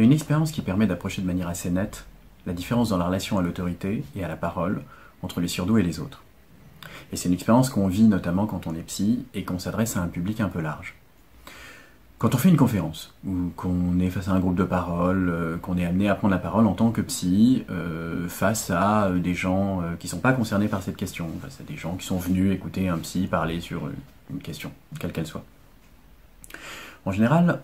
Il y a une expérience qui permet d'approcher de manière assez nette la différence dans la relation à l'autorité et à la parole entre les surdoués et les autres. Et c'est une expérience qu'on vit notamment quand on est psy et qu'on s'adresse à un public un peu large. Quand on fait une conférence, ou qu'on est face à un groupe de parole, qu'on est amené à prendre la parole en tant que psy, face à des gens qui ne sont pas concernés par cette question, face à des gens qui sont venus écouter un psy parler sur une question, quelle qu'elle soit. En général,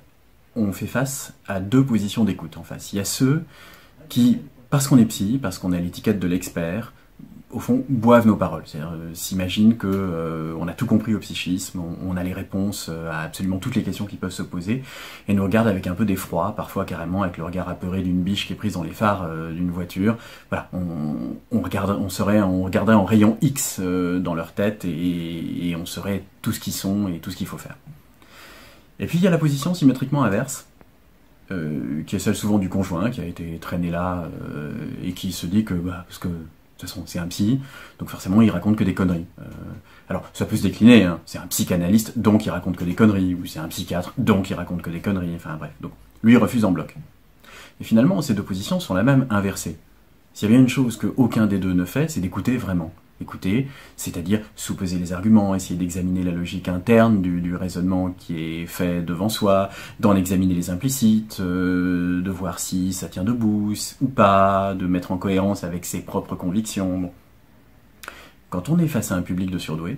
on fait face à deux positions d'écoute en face. Il y a ceux qui, parce qu'on est psy, parce qu'on a l'étiquette de l'expert, au fond, boivent nos paroles. C'est-à-dire, s'imaginent qu'on a tout compris au psychisme, on a les réponses à absolument toutes les questions qui peuvent se poser, et nous regardent avec un peu d'effroi, parfois carrément avec le regard apeuré d'une biche qui est prise dans les phares d'une voiture. Voilà, on regarderait en rayon X dans leur tête, et on saurait tout ce qu'ils sont et tout ce qu'il faut faire. Et puis il y a la position symétriquement inverse, qui est celle souvent du conjoint, qui a été traîné là, et qui se dit que, parce que de toute façon, c'est un psy, donc forcément, il raconte que des conneries. Alors, ça peut se décliner, hein. C'est un psychanalyste, donc il raconte que des conneries, ou c'est un psychiatre, donc il raconte que des conneries, enfin bref. Donc, lui, il refuse en bloc. Et finalement, ces deux positions sont la même inversée. S'il y a bien une chose qu'aucun des deux ne fait, c'est d'écouter vraiment. Écouter, c'est-à-dire sous-peser les arguments, essayer d'examiner la logique interne du raisonnement qui est fait devant soi, d'en examiner les implicites, de voir si ça tient debout ou pas, de mettre en cohérence avec ses propres convictions. Bon. Quand on est face à un public de surdoués,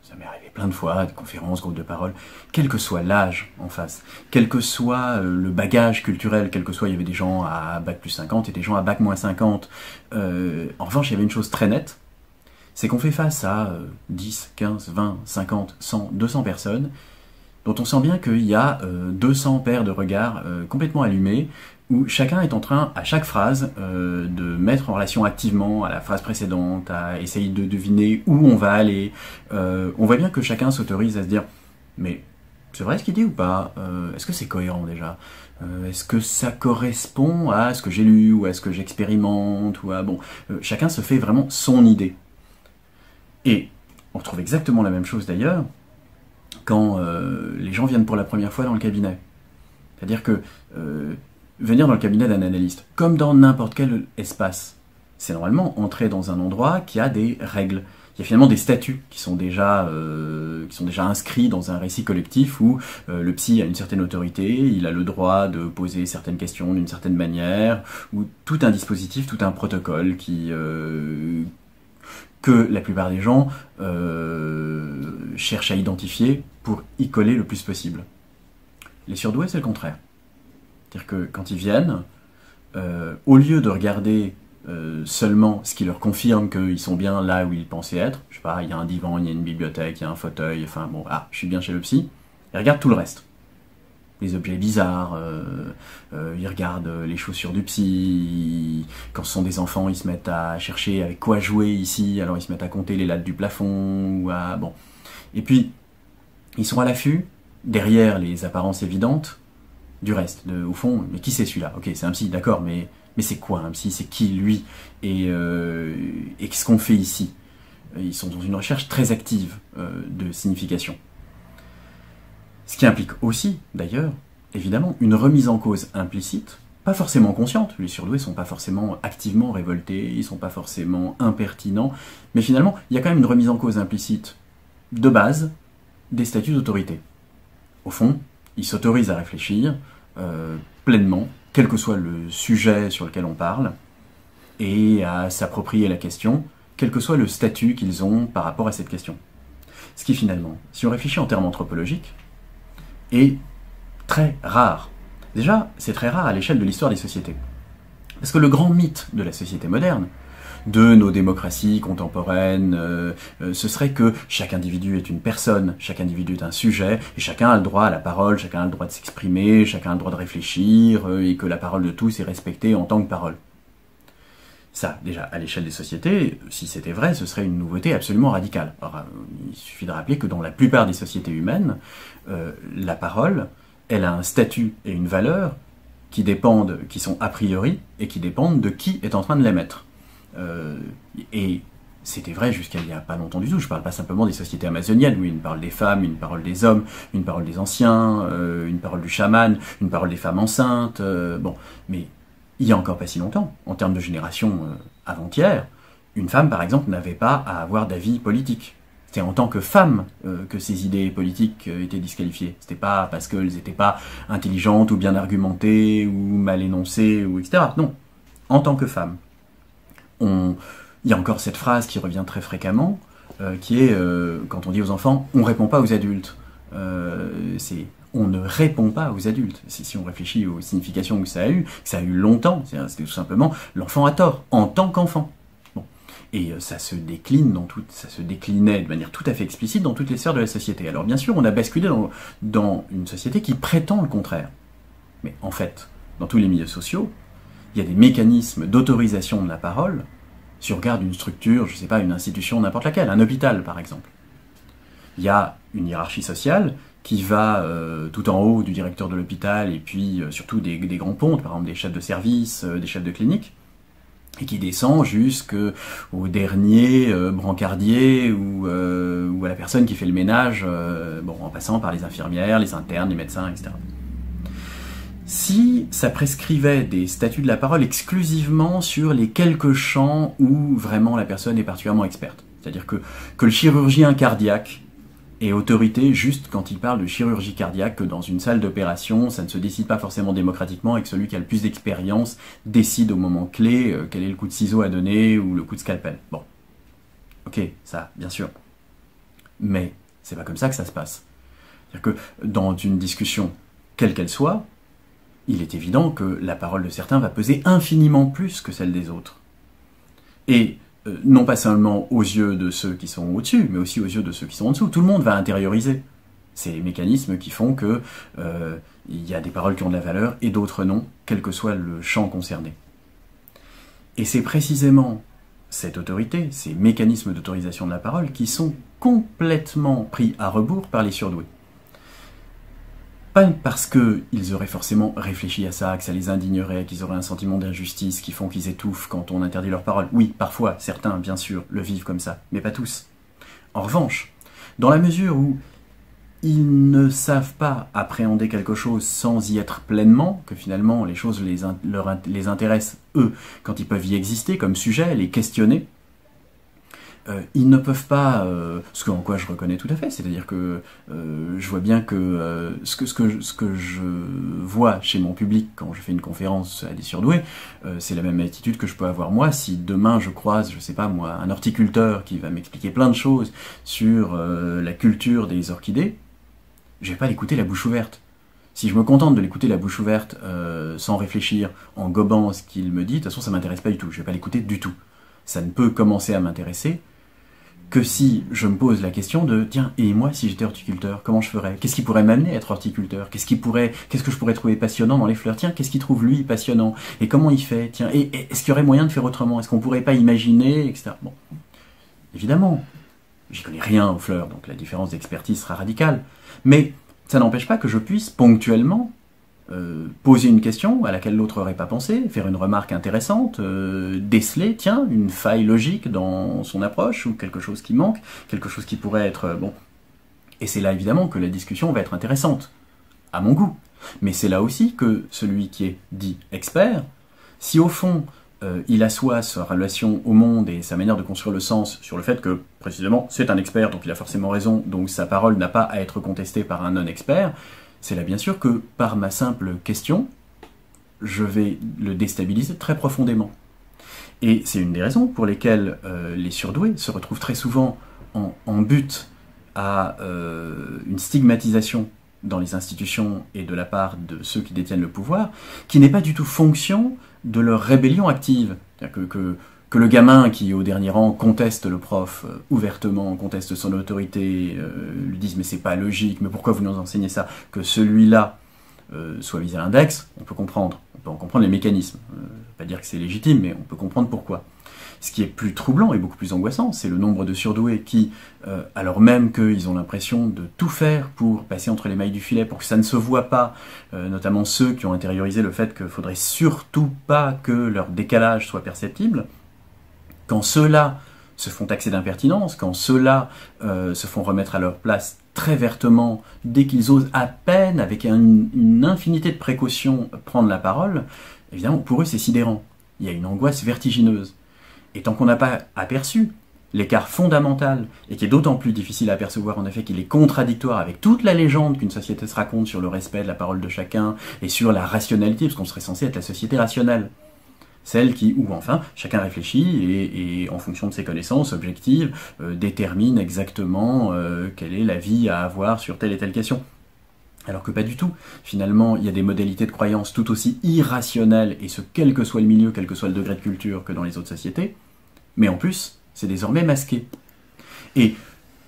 ça m'est arrivé plein de fois, des conférences, groupes de parole, quel que soit l'âge en face, quel que soit le bagage culturel, quel que soit, il y avait des gens à bac plus 50 et des gens à bac moins 50. En revanche, il y avait une chose très nette, c'est qu'on fait face à 10, 15, 20, 50, 100, 200 personnes dont on sent bien qu'il y a 200 paires de regards complètement allumés, où chacun est en train, à chaque phrase, de mettre en relation activement à la phrase précédente, à essayer de deviner où on va aller. On voit bien que chacun s'autorise à se dire « mais c'est vrai ce qu'il dit ou pas ? Est-ce que c'est cohérent déjà ? Est-ce que ça correspond à ce que j'ai lu ou à ce que j'expérimente ou à... » Bon, chacun se fait vraiment son idée. Et on retrouve exactement la même chose d'ailleurs quand les gens viennent pour la première fois dans le cabinet. C'est-à-dire que venir dans le cabinet d'un analyste, comme dans n'importe quel espace, c'est normalement entrer dans un endroit qui a des règles. Il y a finalement des statuts qui sont déjà inscrits dans un récit collectif où le psy a une certaine autorité, il a le droit de poser certaines questions d'une certaine manière, ou tout un dispositif, tout un protocole que la plupart des gens cherchent à identifier pour y coller le plus possible. Les surdoués, c'est le contraire. C'est-à-dire que quand ils viennent, au lieu de regarder seulement ce qui leur confirme qu'ils sont bien là où ils pensaient être, je sais pas, il y a un divan, il y a une bibliothèque, il y a un fauteuil, enfin bon, je suis bien chez le psy, ils regardent tout le reste. Les objets bizarres, ils regardent les chaussures du psy, quand ce sont des enfants, ils se mettent à chercher avec quoi jouer ici, alors ils se mettent à compter les lattes du plafond, ou à... Bon. Et puis, ils sont à l'affût, derrière les apparences évidentes, du reste. Au fond, mais qui c'est celui-là? Ok, c'est un psy, d'accord, mais c'est quoi un psy? C'est qui, lui? Et qu'est-ce qu'on fait ici? Ils sont dans une recherche très active de signification. Ce qui implique aussi, d'ailleurs, évidemment, une remise en cause implicite, pas forcément consciente. Les surdoués ne sont pas forcément activement révoltés, ils ne sont pas forcément impertinents, mais finalement, il y a quand même une remise en cause implicite de base des statuts d'autorité. Au fond, ils s'autorisent à réfléchir pleinement, quel que soit le sujet sur lequel on parle, et à s'approprier la question, quel que soit le statut qu'ils ont par rapport à cette question. Ce qui finalement, si on réfléchit en termes anthropologiques, est très rare. Déjà, c'est très rare à l'échelle de l'histoire des sociétés. Parce que le grand mythe de la société moderne, de nos démocraties contemporaines, ce serait que chaque individu est une personne, chaque individu est un sujet, et chacun a le droit à la parole, chacun a le droit de s'exprimer, chacun a le droit de réfléchir, et que la parole de tous est respectée en tant que parole. Ça, déjà, à l'échelle des sociétés, si c'était vrai, ce serait une nouveauté absolument radicale. Alors, il suffit de rappeler que dans la plupart des sociétés humaines, la parole, elle a un statut et une valeur qui sont a priori, et qui dépendent de qui est en train de l'émettre. Et C'était vrai jusqu'à il n'y a pas longtemps du tout. Je ne parle pas simplement des sociétés amazoniennes, où il y a une parole des femmes, une parole des hommes, une parole des anciens, une parole du chaman, une parole des femmes enceintes. Bon, mais il y a encore pas si longtemps, en termes de génération avant-hier, une femme, par exemple, n'avait pas à avoir d'avis politique. C'était en tant que femme que ces idées politiques étaient disqualifiées. C'était pas parce qu'elles n'étaient pas intelligentes ou bien argumentées ou mal énoncées ou etc. Non, en tant que femme. Il y a encore cette phrase qui revient très fréquemment, qui est, quand on dit aux enfants, on ne répond pas aux adultes. C'est on ne répond pas aux adultes. Si on réfléchit aux significations que ça a eu longtemps, c'était tout simplement l'enfant a tort, en tant qu'enfant. Bon. Et ça se déclinait de manière tout à fait explicite dans toutes les sphères de la société. Alors bien sûr, on a basculé dans une société qui prétend le contraire. Mais en fait, dans tous les milieux sociaux, il y a des mécanismes d'autorisation de la parole. Si on regarde une structure, je ne sais pas, une institution n'importe laquelle, un hôpital par exemple, il y a une hiérarchie sociale qui va tout en haut du directeur de l'hôpital et puis surtout des grands pontes, par exemple des chefs de service, des chefs de clinique, et qui descend jusqu'au dernier brancardier ou à la personne qui fait le ménage, en passant par les infirmières, les internes, les médecins, etc. Si ça prescrivait des statuts de la parole exclusivement sur les quelques champs où vraiment la personne est particulièrement experte, c'est-à-dire que le chirurgien cardiaque ait autorité juste quand il parle de chirurgie cardiaque, que dans une salle d'opération, ça ne se décide pas forcément démocratiquement et que celui qui a le plus d'expérience décide au moment clé quel est le coup de ciseau à donner ou le coup de scalpel. Bon, ok, ça, bien sûr. Mais c'est pas comme ça que ça se passe. C'est-à-dire que dans une discussion, quelle qu'elle soit, il est évident que la parole de certains va peser infiniment plus que celle des autres. Et non pas seulement aux yeux de ceux qui sont au-dessus, mais aussi aux yeux de ceux qui sont en dessous. Tout le monde va intérioriser ces mécanismes qui font que il y a des paroles qui ont de la valeur et d'autres non, quel que soit le champ concerné. Et c'est précisément cette autorité, ces mécanismes d'autorisation de la parole, qui sont complètement pris à rebours par les surdoués. Pas parce qu'ils auraient forcément réfléchi à ça, que ça les indignerait, qu'ils auraient un sentiment d'injustice qui font qu'ils étouffent quand on interdit leur parole. Oui, parfois, certains, bien sûr, le vivent comme ça, mais pas tous. En revanche, dans la mesure où ils ne savent pas appréhender quelque chose sans y être pleinement, que finalement les choses les intéressent, eux, quand ils peuvent y exister comme sujet, les questionner, ils ne peuvent pas, ce en quoi je reconnais tout à fait, c'est-à-dire que je vois bien que ce que je vois chez mon public quand je fais une conférence à des surdoués, c'est la même attitude que je peux avoir moi si demain je croise, je sais pas moi, un horticulteur qui va m'expliquer plein de choses sur la culture des orchidées, je vais pas l'écouter la bouche ouverte. Si je me contente de l'écouter la bouche ouverte sans réfléchir, en gobant ce qu'il me dit, de toute façon ça m'intéresse pas du tout, je vais pas l'écouter du tout. Ça ne peut commencer à m'intéresser que si je me pose la question de tiens, et moi si j'étais horticulteur, comment je ferais? Qu'est-ce qui pourrait m'amener à être horticulteur? Qu'est-ce que je pourrais trouver passionnant dans les fleurs? Tiens, qu'est-ce qu'il trouve lui passionnant? Et comment il fait? Tiens, et est-ce qu'il y aurait moyen de faire autrement? Est-ce qu'on pourrait pas imaginer, etc. Bon, évidemment, j'y connais rien aux fleurs, donc la différence d'expertise sera radicale. Mais ça n'empêche pas que je puisse ponctuellement poser une question à laquelle l'autre n'aurait pas pensé, faire une remarque intéressante, déceler, tiens, une faille logique dans son approche, ou quelque chose qui manque, quelque chose qui pourrait être bon. Et c'est là évidemment que la discussion va être intéressante, à mon goût. Mais c'est là aussi que celui qui est dit expert, si au fond il assoit sa relation au monde et sa manière de construire le sens sur le fait que, précisément, c'est un expert, donc il a forcément raison, donc sa parole n'a pas à être contestée par un non-expert, c'est là bien sûr que, par ma simple question, je vais le déstabiliser très profondément. Et c'est une des raisons pour lesquelles les surdoués se retrouvent très souvent en butte à une stigmatisation dans les institutions et de la part de ceux qui détiennent le pouvoir, qui n'est pas du tout fonction de leur rébellion active. C'est-à-dire que le gamin qui, au dernier rang, conteste le prof ouvertement, conteste son autorité, lui dise « mais c'est pas logique, mais pourquoi vous nous enseignez ça ?» Que celui-là soit mis à l'index, on peut comprendre. On peut en comprendre les mécanismes. Pas dire que c'est légitime, mais on peut comprendre pourquoi. Ce qui est plus troublant et beaucoup plus angoissant, c'est le nombre de surdoués qui, alors même qu'ils ont l'impression de tout faire pour passer entre les mailles du filet, pour que ça ne se voit pas, notamment ceux qui ont intériorisé le fait qu'il ne faudrait surtout pas que leur décalage soit perceptible, quand ceux-là se font taxer d'impertinence, quand ceux-là se font remettre à leur place très vertement, dès qu'ils osent à peine, avec une infinité de précautions, prendre la parole, évidemment, pour eux, c'est sidérant. Il y a une angoisse vertigineuse. Et tant qu'on n'a pas aperçu l'écart fondamental, et qui est d'autant plus difficile à apercevoir en effet qu'il est contradictoire avec toute la légende qu'une société se raconte sur le respect de la parole de chacun, et sur la rationalité, parce qu'on serait censé être la société rationnelle. Celle où enfin, chacun réfléchit et en fonction de ses connaissances objectives, détermine exactement quelle est la vie à avoir sur telle et telle question. Alors que pas du tout. Finalement, il y a des modalités de croyance tout aussi irrationnelles, et ce, quel que soit le milieu, quel que soit le degré de culture, que dans les autres sociétés, mais en plus, c'est désormais masqué. Et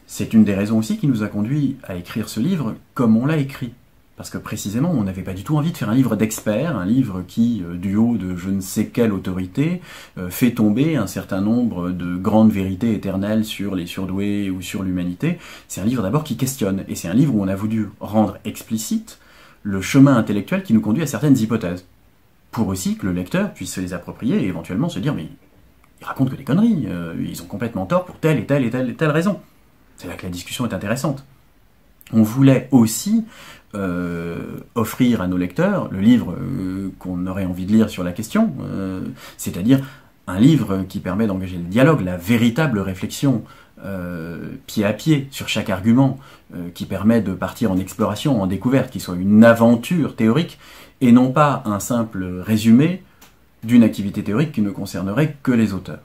c'est une des raisons aussi qui nous a conduit à écrire ce livre comme on l'a écrit. Parce que précisément, on n'avait pas du tout envie de faire un livre d'experts, un livre qui, du haut de je ne sais quelle autorité, fait tomber un certain nombre de grandes vérités éternelles sur les surdoués ou sur l'humanité. C'est un livre d'abord qui questionne, et c'est un livre où on a voulu rendre explicite le chemin intellectuel qui nous conduit à certaines hypothèses. Pour aussi que le lecteur puisse se les approprier et éventuellement se dire « mais ils racontent que des conneries, ils ont complètement tort pour telle et telle et telle et telle raison ». C'est là que la discussion est intéressante. On voulait aussi offrir à nos lecteurs le livre qu'on aurait envie de lire sur la question, c'est-à-dire un livre qui permet d'engager le dialogue, la véritable réflexion pied à pied sur chaque argument, qui permet de partir en exploration, en découverte, qui soit une aventure théorique et non pas un simple résumé d'une activité théorique qui ne concernerait que les auteurs.